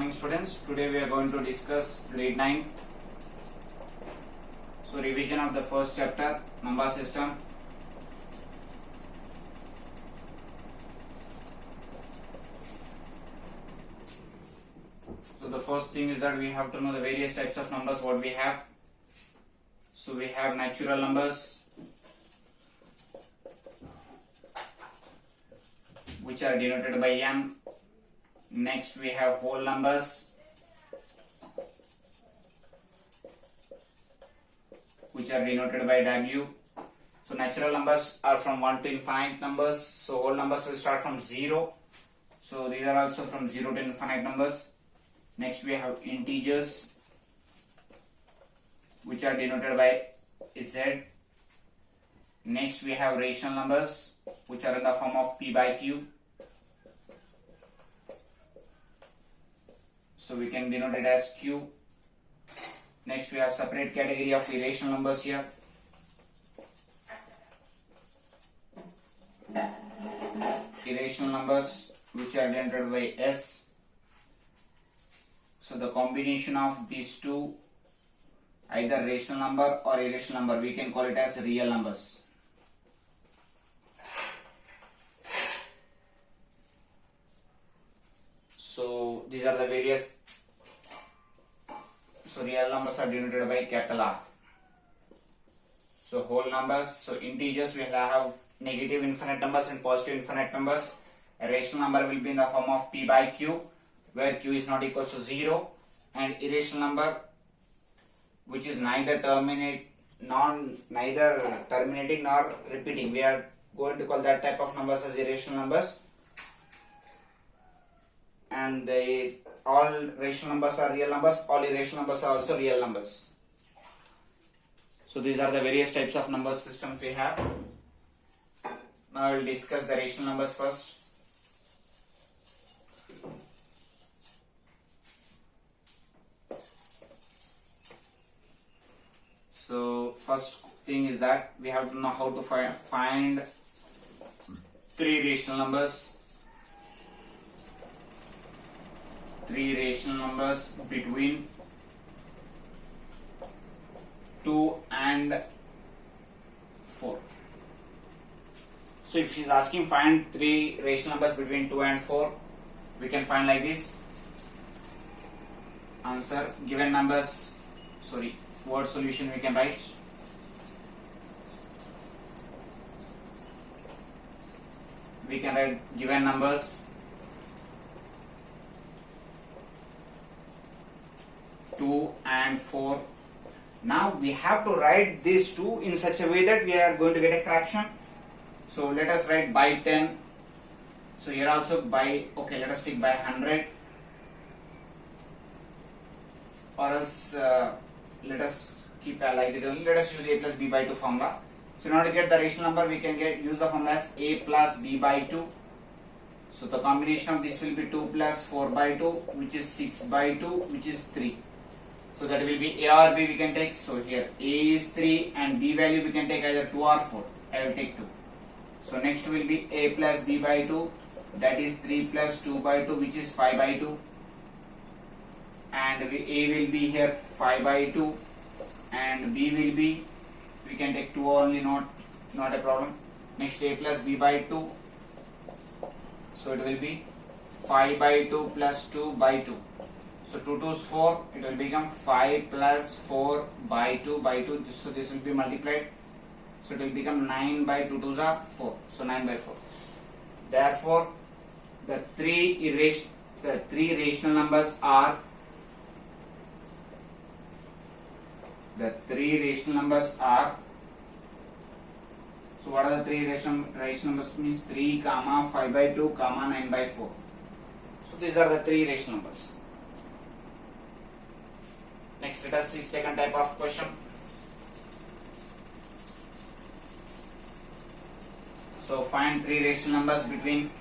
morning students. Today we are going to discuss grade 9. So revision of the first chapter, number system. So the first thing is that we have to know the various types of numbers what we have. So we have natural numbers, which are denoted by n. Next we have whole numbers, which are denoted by w. So natural numbers are from 1 to infinite numbers. So whole numbers will start from 0. So these are also from 0 to infinite numbers. Next we have integers, which are denoted by z. Next we have rational numbers, which are in the form of p by q. So we can denote it as q. Next we have separate category of irrational numbers here. Irrational numbers, which are denoted by s. So the combination of these two, either rational number or irrational number, we can call it as real numbers. So these are the various. So real numbers are denoted by capital R. So whole numbers, so integers we have negative infinite numbers and positive infinite numbers. A rational number will be in the form of p by q, where q is not equal to 0, and irrational number, which is neither terminating nor repeating. We are going to call that type of numbers as irrational numbers. And all rational numbers are real numbers, all irrational numbers are also real numbers. So these are the various types of number systems we have. Now I will discuss the rational numbers first. So first thing is that we have to know how to find three rational numbers. Three rational numbers between 2 and 4. So if he is asking find three rational numbers between 2 and 4, we can find like this. Answer given numbers, word solution we can write. We can write given numbers 2 and 4. Now we have to write these two in such a way that we are going to get a fraction. So let us write by 10. So here also by, let us take by 100. Or else let us keep like it only. Let us use a plus b by 2 formula. So in order to get the rational number, we can use the formula as a plus b by 2. So the combination of this will be 2 plus 4 by 2, which is 6 by 2, which is 3. So that will be a or b we can take. So here a is 3 and b value we can take either 2 or 4. I will take 2. So next will be a plus b by 2, that is 3 plus 2 by 2, which is 5 by 2. And a will be here 5 by 2 and b will be, we can take 2 only, not a problem. Next a plus b by 2. So it will be 5 by 2 plus 2 by 2. So 2 2 is 4, it will become 5 plus 4 by 2 by 2. So this will be multiplied. So it will become 9 by 2 2s are 4. So 9 by 4. Therefore, the three rational numbers are so what are the three rational numbers? Means 3, 5 by 2, 9 by 4. So these are the three rational numbers. Next, let us see second type of question. So find three rational numbers between,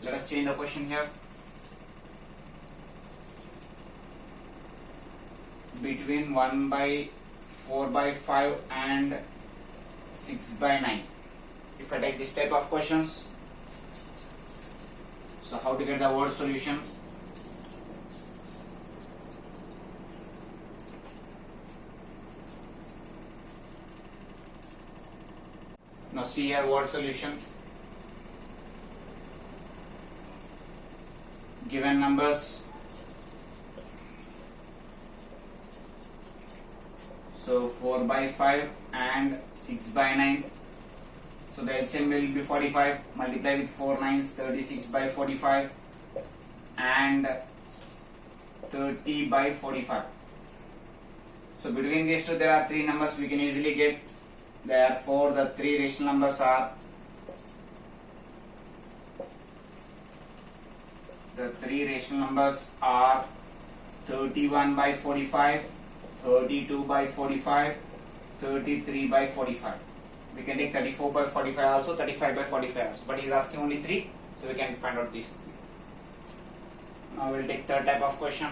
let us change the question here, between 1 by 4 by 5 and 6 by 9. If I take this type of questions, so how to get the word solution? Now see here word solution. Given numbers. So 4 by 5 and 6 by 9. So the LCM will be 45. Multiply with 4 9s, 36 by 45 and 30 by 45. So between these two there are three numbers we can easily get. Therefore the three rational numbers are 31 by 45, 32 by 45, 33 by 45. We can take 34 by 45 also, 35 by 45 also, but he is asking only 3, so we can find out these 3. Now we will take third type of question.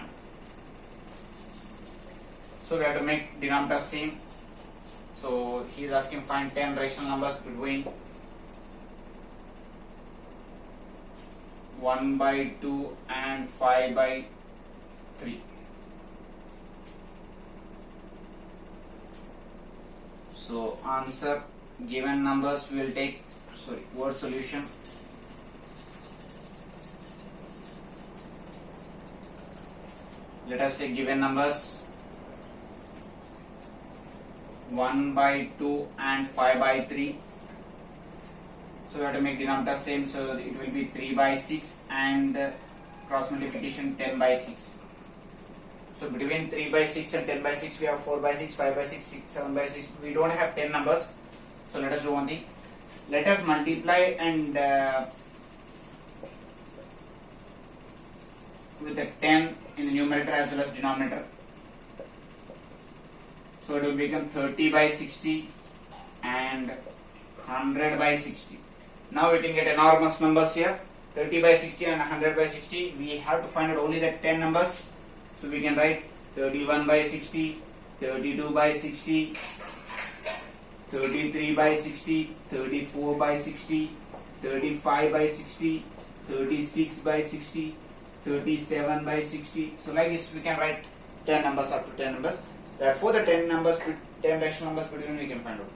So we have to make denominator same. So he is asking find 10 rational numbers between 1 by 2 and 5 by 3. So answer, given numbers we will take, word solution. Let us take given numbers 1 by 2 and 5 by 3. So we have to make denominator same, so it will be 3 by 6 and cross multiplication 10 by 6. So between 3 by 6 and 10 by 6 we have 4 by 6, 5 by 6, 6, 7 by 6. We don't have 10 numbers. So let us do one thing. Let us multiply and with a 10 in the numerator as well as denominator. So it will become 30 by 60 and 100 by 60. Now we can get enormous numbers here. 30 by 60 and 100 by 60. We have to find out only the 10 numbers. So we can write 31 by 60, 32 by 60, 33 by 60, 34 by 60, 35 by 60, 36 by 60, 37 by 60. So like this we can write 10 numbers up to 10 numbers. Therefore the 10 rational numbers between we can find out.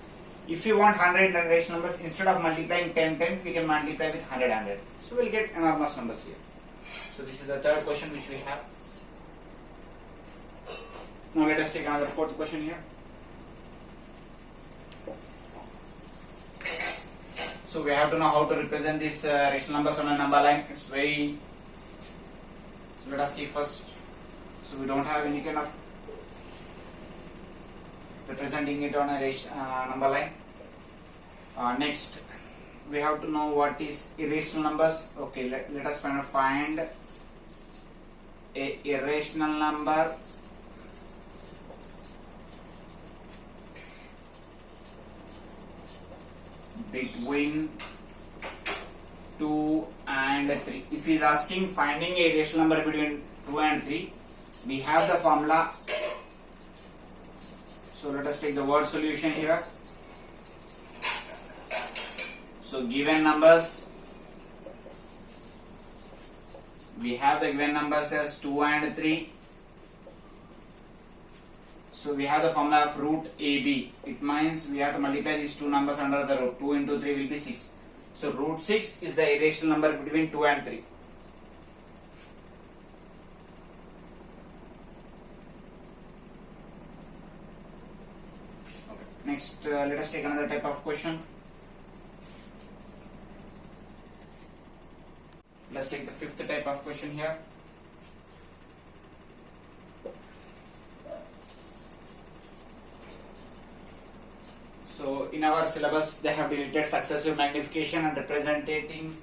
If you want 100 rational numbers, instead of multiplying 10 we can multiply with 100. So we'll get enormous numbers here. So this is the third question which we have. Now let us take another fourth question here. So we have to know how to represent these rational numbers on a number line. It's very. So let us see first. So we don't have any kind of representing it on a number line. Next, we have to know what is irrational numbers. Okay, let us find a irrational number between 2 and 3. If he is asking finding a rational number between 2 and 3, we have the formula. So let us take the word solution here. So given numbers, we have the given numbers as 2 and 3. So we have the formula of root AB. It means we have to multiply these two numbers under the root. 2 into 3 will be 6. So root 6 is the irrational number between 2 and 3. Okay. Next, let us take another type of question. Let's take the fifth type of question here. So in our syllabus they have deleted successive magnification and representing.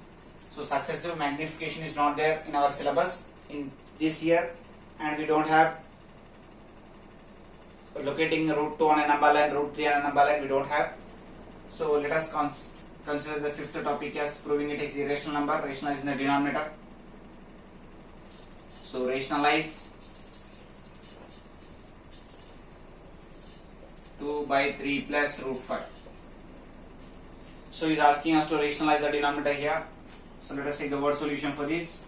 So successive magnification is not there in our syllabus in this year, and we don't have locating root 2 on a number line, root 3 on a number line, we don't have. So let us consider the fifth topic as proving it is irrational number. Rational is in the denominator. So rationalize 2 by 3 plus root 5. So he is asking us to rationalize the denominator here. So let us take the word solution for this.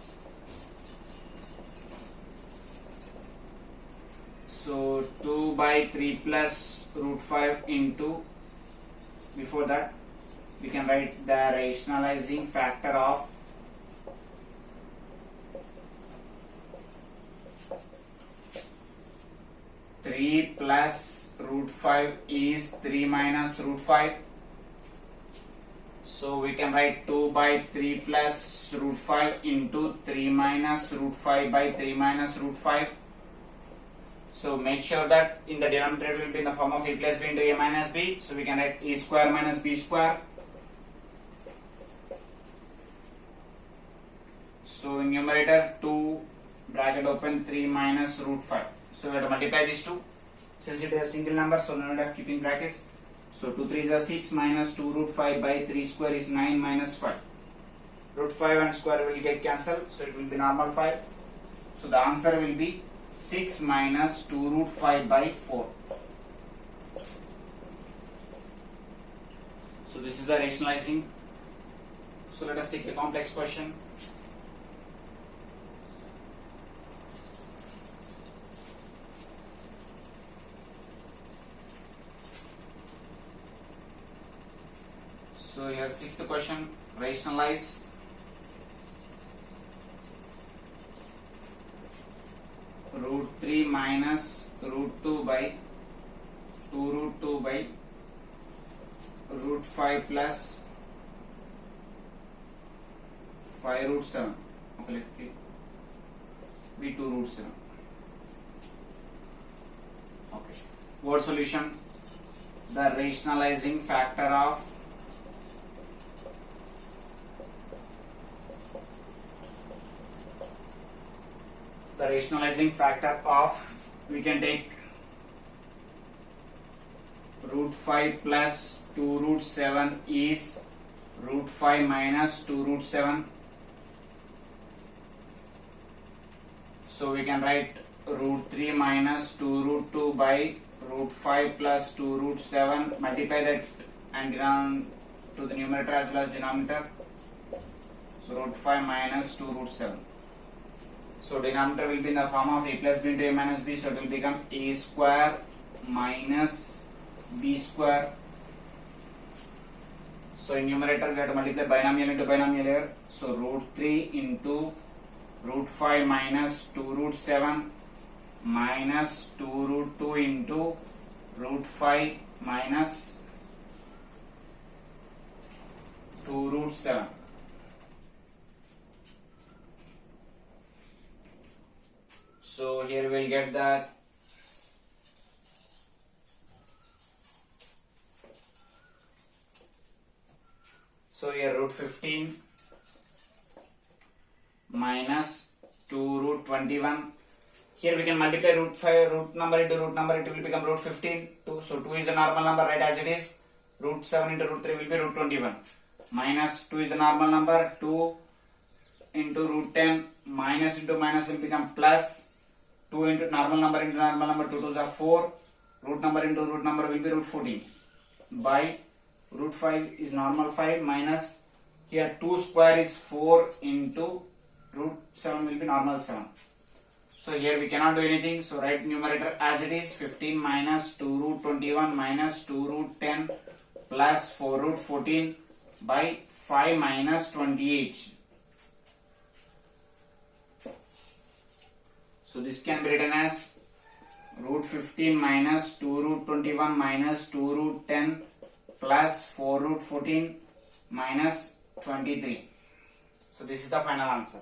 So 2 by 3 plus root 5 into, before that, we can write the rationalizing factor of 3 plus root 5 is 3 minus root 5. So we can write 2 by 3 plus root 5 into 3 minus root 5 by 3 minus root 5. So make sure that in the denominator it will be in the form of a plus b into a minus b. So we can write a square minus b square. So in numerator 2 bracket open 3 minus root 5. So we have to multiply these two. Since it is a single number, so no need of keeping brackets. So 2 3 is 6 minus 2 root 5 by 3 square is 9 minus 5. Root 5 and square will get cancelled, so it will be normal 5. So the answer will be 6 minus 2 root 5 by 4. So this is the rationalizing. So let us take a complex question. So here sixth question, rationalize root 3 minus root 2 by 2 root 2 by root 5 plus 5 root 7. Okay, let it be 2 root 7. Okay. Word solution, the rationalizing factor of we can take root 5 plus 2 root 7 is root 5 minus 2 root 7. So we can write root 3 minus 2 root 2 by root 5 plus 2 root 7, multiply that and get on to the numerator as well as denominator. So root 5 minus 2 root 7. So denominator will be in the form of a plus b into a minus b, so it will become a square minus b square. So in numerator we have to multiply binomial into binomial here. So root 3 into root 5 minus 2 root 7 minus 2 root 2 into root 5 minus 2 root 7. So here we'll get that so here root 15 minus 2 root 21. Here we can multiply root 5 root number into root number, it will become root 15. 2, so 2 is a normal number, right, as it is. Root 7 into root 3 will be root 21. Minus 2 is a normal number, 2 into root 10, minus into minus will become plus. 2 into normal number, 2 2s are 4. Root number into root number will be root 14. By root 5 is normal 5 minus here 2 square is 4 into root 7 will be normal 7. So here we cannot do anything. So write numerator as it is, 15 minus 2 root 21 minus 2 root 10 plus 4 root 14 by 5 minus 28. So this can be written as root 15 minus 2 root 21 minus 2 root 10 plus 4 root 14 minus 23. So this is the final answer.